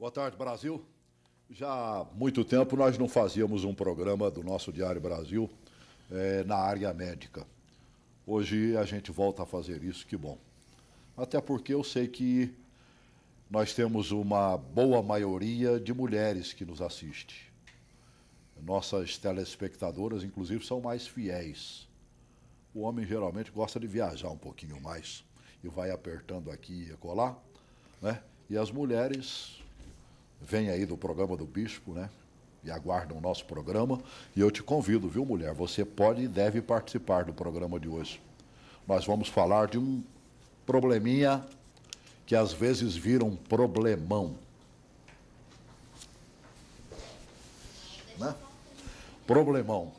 Boa tarde, Brasil. Já há muito tempo nós não fazíamos um programa do nosso Diário Brasil na área médica. Hoje a gente volta a fazer isso, que bom. Até porque eu sei que nós temos uma boa maioria de mulheres que nos assiste. Nossas telespectadoras, inclusive, são mais fiéis. O homem geralmente gosta de viajar um pouquinho mais e vai apertando aqui e acolá, né? E as mulheres vêm aí do programa do Bispo, né? E aguardam o nosso programa. E eu te convido, viu, mulher? Você pode e deve participar do programa de hoje. Nós vamos falar de um probleminha que às vezes vira um problemão. Né? Problemão.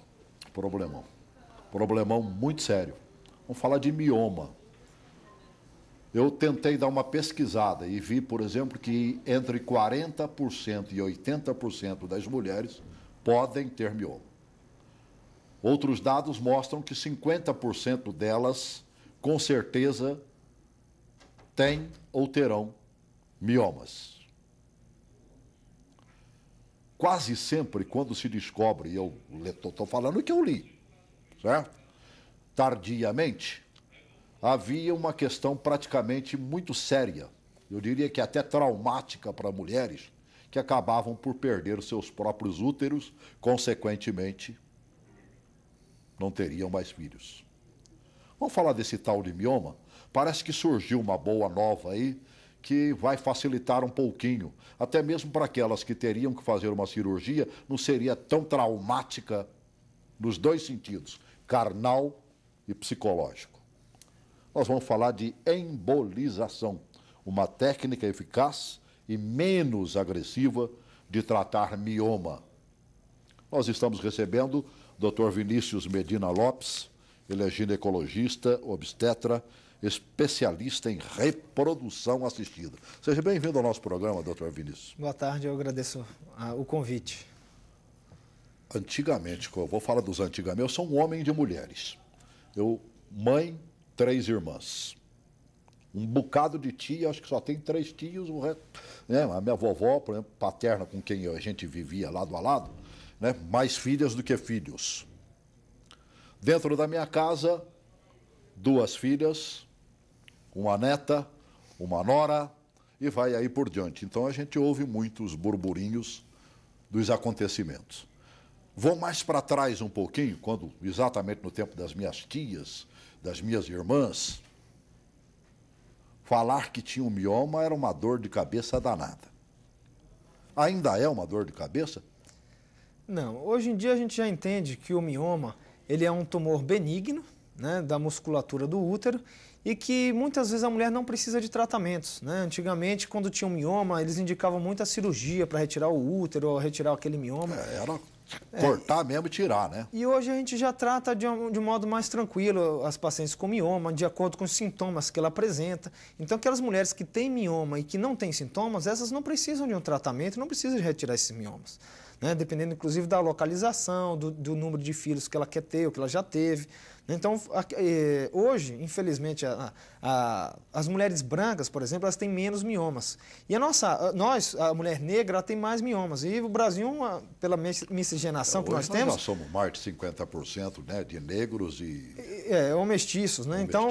Problemão muito sério. Vamos falar de mioma. Eu tentei dar uma pesquisada e vi, por exemplo, que entre 40% e 80% das mulheres podem ter mioma. Outros dados mostram que 50% delas, com certeza, têm ou terão miomas. Quase sempre, quando se descobre, e eu estou falando o que eu li, certo? Tardiamente, havia uma questão praticamente muito séria, eu diria que até traumática para mulheres, que acabavam por perder os seus próprios úteros, consequentemente, não teriam mais filhos. Vamos falar desse tal de mioma? Parece que surgiu uma boa nova aí, que vai facilitar um pouquinho, até mesmo para aquelas que teriam que fazer uma cirurgia, não seria tão traumática nos dois sentidos, carnal e psicológico. Nós vamos falar de embolização, uma técnica eficaz e menos agressiva de tratar mioma. Nós estamos recebendo o Dr. Vinícius Medina Lopes, ele é ginecologista, obstetra, especialista em reprodução assistida. Seja bem-vindo ao nosso programa, Dr. Vinícius. Boa tarde, eu agradeço o convite. Antigamente, eu vou falar dos antigamente, eu sou um homem de mulheres. Mãe, 3 irmãs. Um bocado de tia, acho que só tem 3 tios, o resto, né? A minha vovó, por exemplo, paterna, com quem a gente vivia lado a lado, né? Mais filhas do que filhos. Dentro da minha casa, 2 filhas, uma neta, uma nora, e vai aí por diante. Então a gente ouve muitos burburinhos dos acontecimentos. Vou mais para trás um pouquinho, quando exatamente no tempo das minhas tias, das minhas irmãs, falar que tinha um mioma era uma dor de cabeça danada. Ainda é uma dor de cabeça? Não, hoje em dia a gente já entende que o mioma ele é um tumor benigno, né, da musculatura do útero, e que muitas vezes a mulher não precisa de tratamentos, né? Antigamente, quando tinha um mioma, eles indicavam muita cirurgia para retirar o útero ou retirar aquele mioma. Era cortar mesmo e tirar, né? E hoje a gente já trata de um modo mais tranquilo as pacientes com mioma, de acordo com os sintomas que ela apresenta. Então, aquelas mulheres que têm mioma e que não têm sintomas, essas não precisam de um tratamento, não precisam de retirar esses miomas, né? Dependendo, inclusive, da localização, do número de filhos que ela quer ter ou que ela já teve. Então, hoje, infelizmente, as mulheres brancas, por exemplo, elas têm menos miomas. E a mulher negra, ela tem mais miomas. E o Brasil, pela miscigenação que nós temos... Nós somos mais de 50%, né, de negros e... ou mestiços, né? Então,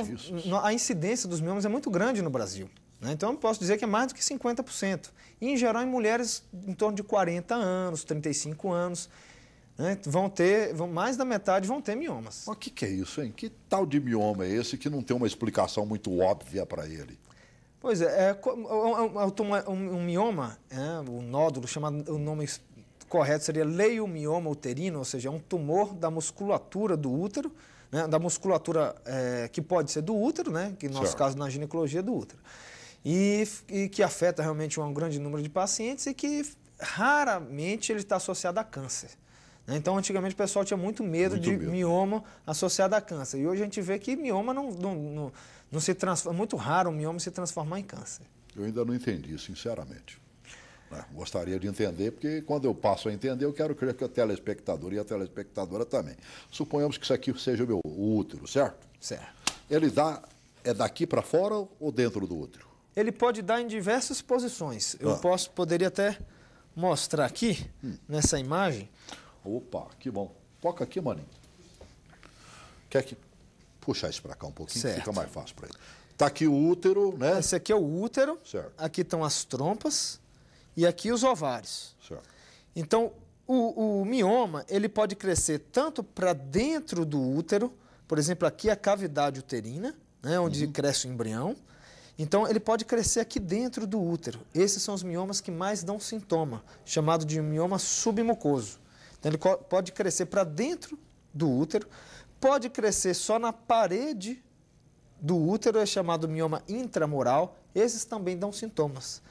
a incidência dos miomas é muito grande no Brasil, né? Então, eu posso dizer que é mais do que 50%. E, em geral, em mulheres em torno de 40 anos, 35 anos... né, mais da metade vão ter miomas. Mas o que é isso, hein? Que tal de mioma é esse que não tem uma explicação muito óbvia para ele? Pois é, um mioma, o nódulo, o nome correto seria leiomioma uterino, ou seja, é um tumor da musculatura do útero, né, da musculatura que pode ser do útero, né, que no nosso caso na ginecologia é do útero, e que afeta realmente um grande número de pacientes e que raramente ele está associado a câncer. Então, antigamente o pessoal tinha muito medo de mioma associado a câncer. E hoje a gente vê que mioma não se transforma, muito raro o mioma se transformar em câncer. Eu ainda não entendi, sinceramente. Gostaria de entender, porque quando eu passo a entender, eu quero crer que a telespectadora e a telespectadora também. Suponhamos que isso aqui seja o meu útero, certo? Certo. Ele é daqui para fora ou dentro do útero? ele pode dar em diversas posições. Eu poderia até mostrar aqui, nessa imagem. Opa, que bom. Toca aqui, maninho. Quer que puxar isso para cá um pouquinho? Certo. Fica mais fácil para ele. Tá aqui o útero, né? Esse aqui é o útero, certo. Aqui estão as trompas e aqui os ovários. Certo. Então, o mioma, ele pode crescer tanto para dentro do útero, por exemplo, aqui a cavidade uterina, né, onde cresce o embrião. Então, ele pode crescer aqui dentro do útero. Esses são os miomas que mais dão sintoma, chamado de mioma submucoso. Então, ele pode crescer para dentro do útero, pode crescer só na parede do útero, é chamado mioma intramural. Esses também dão sintomas.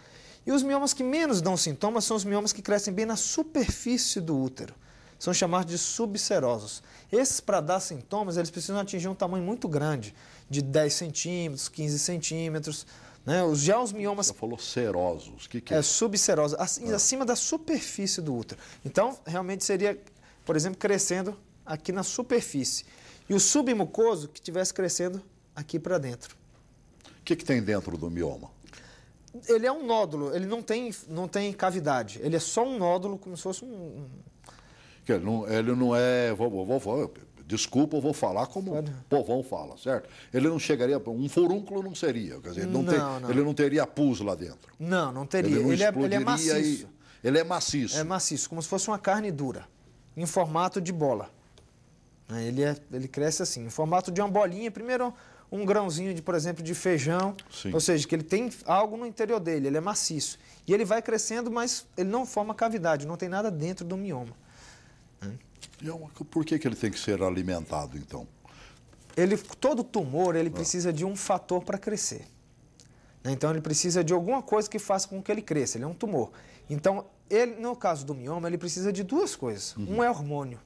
E os miomas que menos dão sintomas são os miomas que crescem bem na superfície do útero. São chamados de subserosos. Esses, para dar sintomas, eles precisam atingir um tamanho muito grande, de 10 centímetros, 15 centímetros. Né? Já os miomas... Você falou serosos. O que é? É subserosos, acima da superfície do útero. Então, realmente seria, por exemplo, crescendo aqui na superfície. E o submucoso que estivesse crescendo aqui para dentro. O que tem dentro do mioma? Ele é um nódulo, ele não tem cavidade. Ele é só um nódulo, como se fosse um... Ele não é... Desculpa, eu vou falar como o povão fala, certo? Ele não chegaria... Um furúnculo não seria. Quer dizer, ele não teria pus lá dentro. Não teria. Ele é maciço. Ele é maciço. É maciço, como se fosse uma carne dura, em formato de bola. Ele cresce assim, em formato de uma bolinha. Primeiro, um grãozinho, por exemplo, de feijão. Sim. Ou seja, que ele tem algo no interior dele, ele é maciço. E ele vai crescendo, mas ele não forma cavidade, não tem nada dentro do mioma. Por que ele tem que ser alimentado, então? Todo tumor precisa de um fator para crescer. Então, ele precisa de alguma coisa que faça com que ele cresça. Ele é um tumor. Então, no caso do mioma, ele precisa de duas coisas. Um é hormônio.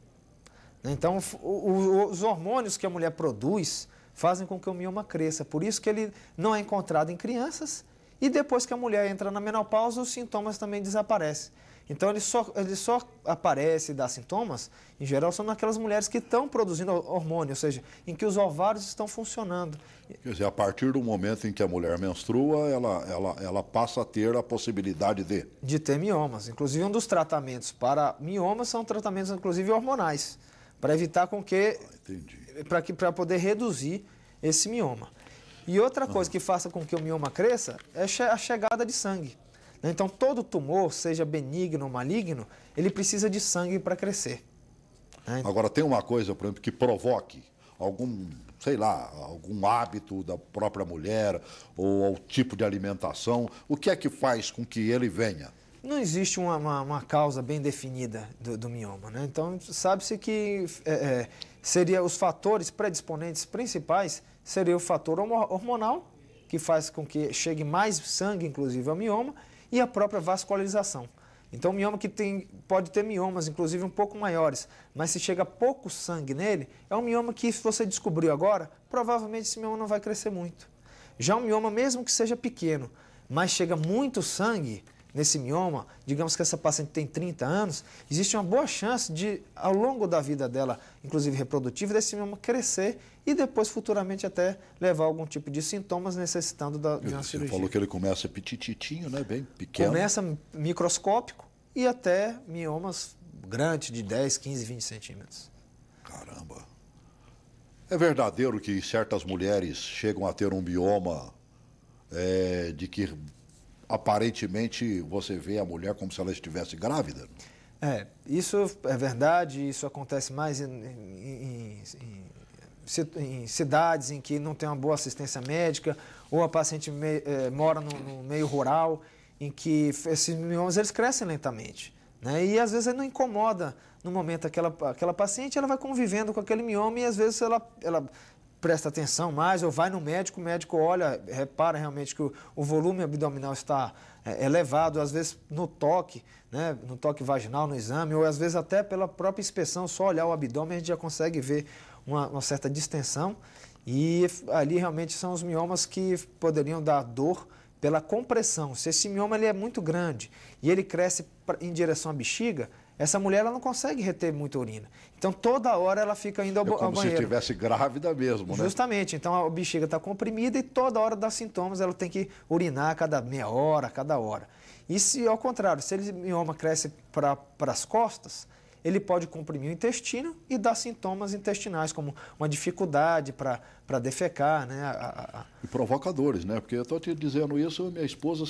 Então, os hormônios que a mulher produz fazem com que o mioma cresça. Por isso que ele não é encontrado em crianças e depois que a mulher entra na menopausa, os sintomas também desaparecem. Então, ele só aparece e dá sintomas, em geral, são naquelas mulheres que estão produzindo hormônio, ou seja, em que os ovários estão funcionando. Quer dizer, a partir do momento em que a mulher menstrua, ela passa a ter a possibilidade de ter miomas. Inclusive, um dos tratamentos para miomas são tratamentos, inclusive, hormonais, para evitar com que... para poder reduzir esse mioma. E outra coisa que faça com que o mioma cresça é a chegada de sangue. Então, todo tumor, seja benigno ou maligno, ele precisa de sangue para crescer. Agora, tem uma coisa, por exemplo, que provoque algum hábito da própria mulher ou ao tipo de alimentação. O que é que faz com que ele venha? Não existe uma causa bem definida do mioma. Então, sabe-se que seria os fatores predisponentes principais seria o fator hormonal, que faz com que chegue mais sangue, inclusive, ao mioma, e a própria vascularização. Então, o mioma pode ter miomas, inclusive, um pouco maiores, mas se chega pouco sangue nele, é um mioma que, se você descobriu agora, provavelmente esse mioma não vai crescer muito. Já um mioma, mesmo que seja pequeno, mas chega muito sangue nesse mioma, digamos que essa paciente tem 30 anos, existe uma boa chance de, ao longo da vida dela, inclusive reprodutiva, desse mioma crescer e depois futuramente até levar a algum tipo de sintomas necessitando de uma cirurgia. Você falou que ele começa petititinho, né? Bem pequeno. Começa microscópico e até miomas grandes de 10, 15, 20 centímetros. Caramba! É verdadeiro que certas mulheres chegam a ter um mioma de que aparentemente você vê a mulher como se ela estivesse grávida? Isso é verdade, isso acontece mais em cidades em que não tem uma boa assistência médica, ou a paciente mora no meio rural, em que esses miomas eles crescem lentamente. E às vezes ele não incomoda no momento aquela paciente, ela vai convivendo com aquele mioma e às vezes ela presta atenção mais, ou vai no médico, o médico olha, repara realmente que o volume abdominal está elevado, às vezes no toque, no toque vaginal, no exame, ou às vezes até pela própria inspeção, só olhar o abdômen a gente já consegue ver uma certa distensão, e ali realmente são os miomas que poderiam dar dor pela compressão. Se esse mioma ele é muito grande e ele cresce em direção à bexiga, essa mulher ela não consegue reter muita urina. Então, toda hora ela fica indo ao banheiro. Como se estivesse grávida mesmo, né? Justamente. Então, a bexiga está comprimida e toda hora dá sintomas, ela tem que urinar a cada meia hora, a cada hora. E se, ao contrário, se esse mioma cresce para as costas, ele pode comprimir o intestino e dar sintomas intestinais, como uma dificuldade para defecar, né? E provocadores, né? Porque eu estou te dizendo isso, minha esposa,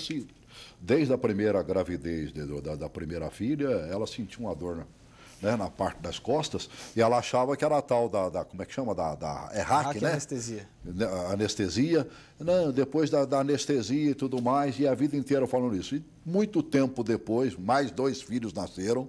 desde a primeira gravidez da primeira filha, ela sentia uma dor, né, na parte das costas, e ela achava que era a tal como é que chama? ERAC, né? Anestesia. Anestesia. Não, depois da anestesia e tudo mais, e a vida inteira falando isso. E muito tempo depois, mais 2 filhos nasceram,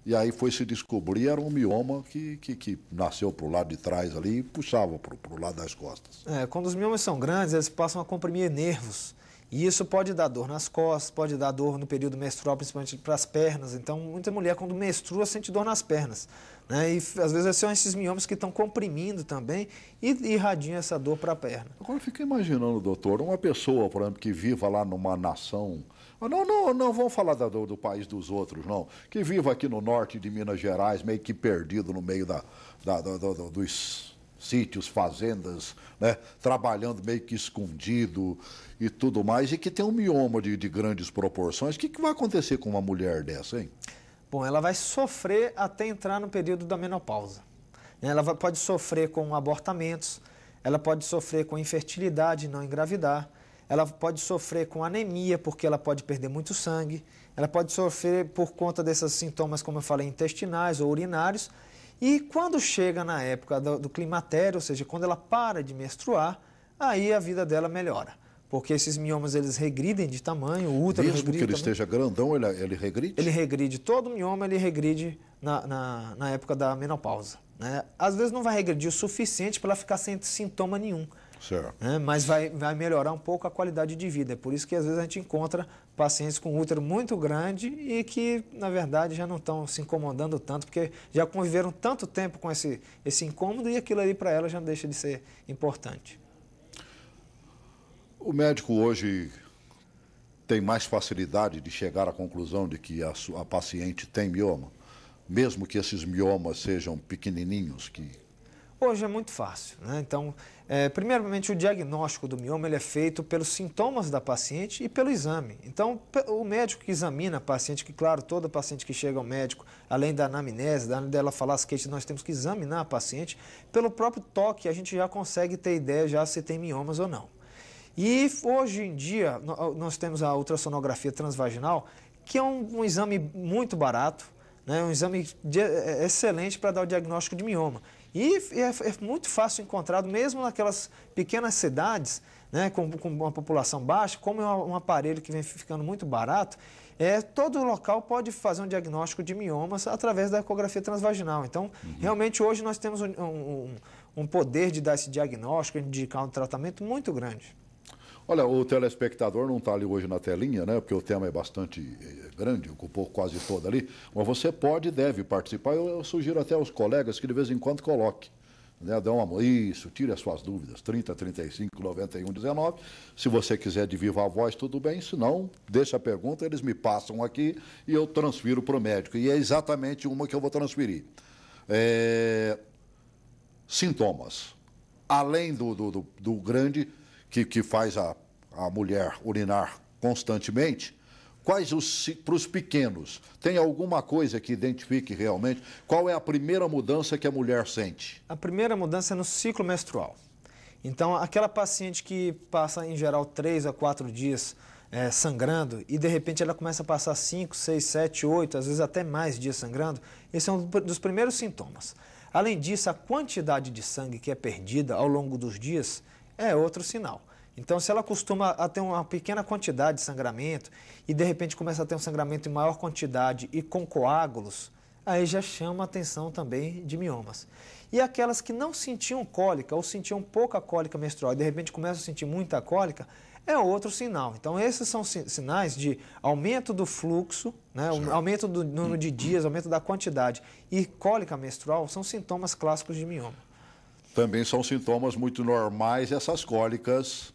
e aí foi se descobrir, era um mioma que nasceu para o lado de trás ali e puxava para o lado das costas. Quando os miomas são grandes, eles passam a comprimir nervos. E isso pode dar dor nas costas, pode dar dor no período menstrual, principalmente para as pernas. Então, muita mulher, quando menstrua, sente dor nas pernas, né? E às vezes são esses miomas que estão comprimindo também e irradiam essa dor para a perna. Agora, eu fico imaginando, doutor, uma pessoa, por exemplo, que viva lá numa nação... Não vamos falar do país dos outros, não. Que viva aqui no norte de Minas Gerais, meio que perdido no meio dos sítios, fazendas, né? Trabalhando meio que escondido e tudo mais, e que tem um mioma de grandes proporções. O que vai acontecer com uma mulher dessa, hein? Bom, ela vai sofrer até entrar no período da menopausa. Ela pode sofrer com abortamentos, ela pode sofrer com infertilidade e não engravidar, ela pode sofrer com anemia, porque ela pode perder muito sangue, ela pode sofrer por conta desses sintomas, como eu falei, intestinais ou urinários, e quando chega na época do climatério, ou seja, quando ela para de menstruar, aí a vida dela melhora. Porque esses miomas, eles regridem de tamanho, o útero mesmo regride que ele também. Esteja grandão, ele regride? Ele regride, todo mioma ele regride na época da menopausa, né? Às vezes não vai regredir o suficiente para ela ficar sem sintoma nenhum. Certo. Né? Mas vai melhorar um pouco a qualidade de vida. É por isso que às vezes a gente encontra pacientes com útero muito grande e que, na verdade, já não estão se incomodando tanto, porque já conviveram tanto tempo com esse incômodo e aquilo ali para ela já deixa de ser importante. O médico hoje tem mais facilidade de chegar à conclusão de que a paciente tem mioma, mesmo que esses miomas sejam pequenininhos? Hoje é muito fácil, né? Então, primeiramente, o diagnóstico do mioma ele é feito pelos sintomas da paciente e pelo exame. Então, o médico que examina a paciente, que claro, todo paciente que chega ao médico, além da anamnese, dela falar as queixas, nós temos que examinar a paciente. Pelo próprio toque, a gente já consegue ter ideia já se tem miomas ou não. E hoje em dia, nós temos a ultrassonografia transvaginal, que é um exame muito barato, né? Um exame excelente para dar o diagnóstico de mioma. E é muito fácil encontrado, mesmo naquelas pequenas cidades, né, com uma população baixa, como é um aparelho que vem ficando muito barato, todo local pode fazer um diagnóstico de miomas através da ecografia transvaginal. Então, realmente, hoje nós temos um poder de dar esse diagnóstico, indicar um tratamento muito grande. Olha, o telespectador não está ali hoje na telinha, né? Porque o tema é bastante grande, ocupou quase toda ali. Mas você pode e deve participar. Eu sugiro até aos colegas que de vez em quando coloque. Né? Dá isso, tire as suas dúvidas. 30, 35, 91, 19. Se você quiser de viva a voz, tudo bem. Se não, deixa a pergunta, eles me passam aqui e eu transfiro para o médico. E é exatamente uma que eu vou transferir. Sintomas. Além do grande... Que faz a mulher urinar constantemente, quais para os pequenos? Tem alguma coisa que identifique realmente? Qual é a primeira mudança que a mulher sente? A primeira mudança é no ciclo menstrual. Então, aquela paciente que passa, em geral, 3 a 4 dias sangrando e, de repente, ela começa a passar 5, 6, 7, 8, às vezes até mais dias sangrando, esse é um dos primeiros sintomas. Além disso, a quantidade de sangue que é perdida ao longo dos dias é outro sinal. Então, se ela costuma a ter uma pequena quantidade de sangramento e, de repente, começa a ter um sangramento em maior quantidade e com coágulos, aí já chama a atenção também de miomas. E aquelas que não sentiam cólica ou sentiam pouca cólica menstrual e, de repente, começam a sentir muita cólica, é outro sinal. Então, esses são sinais de aumento do fluxo, né, aumento do número de dias, aumento da quantidade e cólica menstrual são sintomas clássicos de mioma. Também são sintomas muito normais essas cólicas